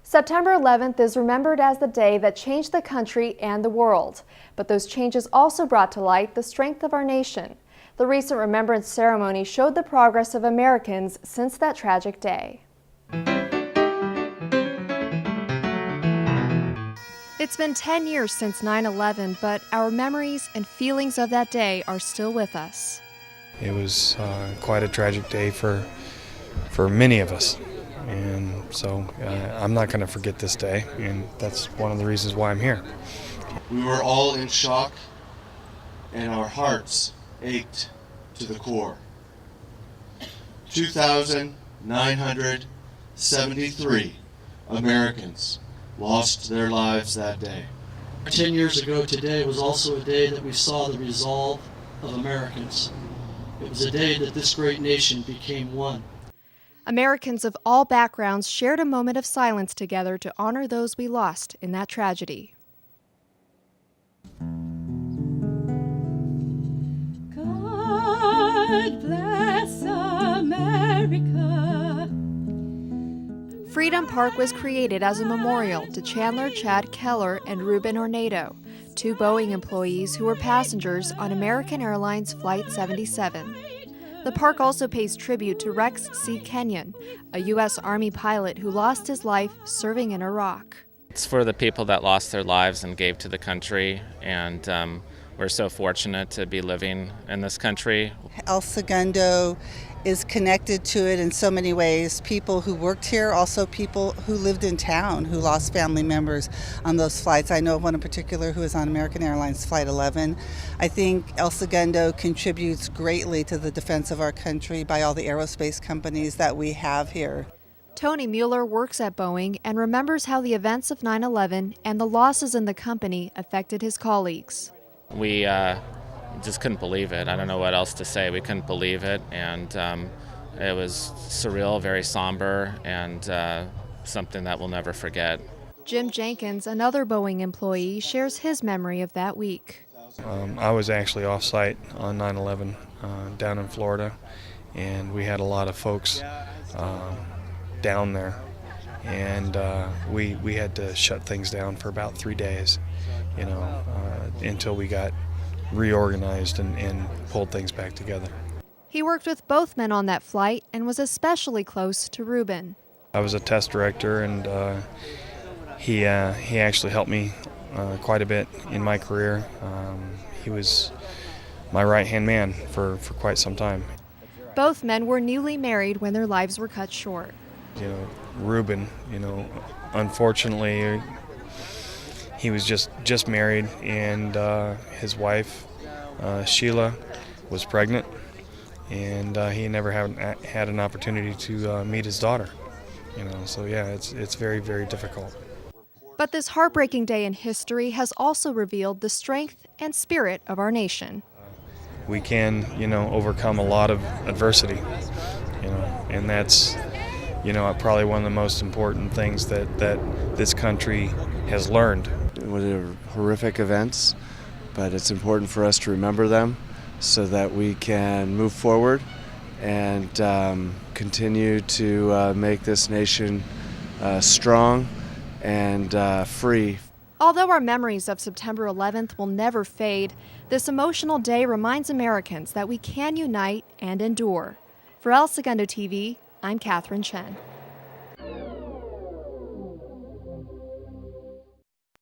September 11th is remembered as the day that changed the country and the world. But those changes also brought to light the strength of our nation. The recent Remembrance Ceremony showed the progress of Americans since that tragic day. It's been 10 years since 9/11, but our memories and feelings of that day are still with us. It was quite a tragic day for many of us. And so I'm not going to forget this day, and that's one of the reasons why I'm here. We were all in shock, and our hearts ached to the core. 2,973 Americans lost their lives that day. 10 years ago today was also a day that we saw the resolve of Americans. It was a day that this great nation became one. Americans of all backgrounds shared a moment of silence together to honor those we lost in that tragedy. God bless America. Freedom Park was created as a memorial to Chandler Chad Keller and Ruben Ornado, two Boeing employees who were passengers on American Airlines Flight 77. The park also pays tribute to Rex C. Kenyon, a U.S. Army pilot who lost his life serving in Iraq. It's for the people that lost their lives and gave to the country, and we're so fortunate to be living in this country. El Segundo is connected to it in so many ways. People who worked here, also people who lived in town who lost family members on those flights. I know of one in particular who was on American Airlines Flight 11. I think El Segundo contributes greatly to the defense of our country by all the aerospace companies that we have here. Tony Mueller works at Boeing and remembers how the events of 9/11 and the losses in the company affected his colleagues. We just couldn't believe it. I don't know what else to say. We couldn't believe it, and it was surreal, very somber, and something that we'll never forget. Jim Jenkins, another Boeing employee, shares his memory of that week. I was actually off-site on 9/11 down in Florida, and we had a lot of folks down there, and we had to shut things down for about 3 days, until we got reorganized and pulled things back together. He worked with both men on that flight and was especially close to Ruben. I was a test director, and he actually helped me quite a bit in my career. He was my right-hand man for quite some time. Both men were newly married when their lives were cut short. Ruben, unfortunately, he was just married, and his wife, Sheila, was pregnant, and he never had an opportunity to meet his daughter. So yeah, it's very, very difficult. But this heartbreaking day in history has also revealed the strength and spirit of our nation. We can, overcome a lot of adversity, and that's, probably one of the most important things that this country has learned. Were horrific events, but it's important for us to remember them so that we can move forward and continue to make this nation strong and free. Although our memories of September 11th will never fade, this emotional day reminds Americans that we can unite and endure. For El Segundo TV, I'm Catherine Chen.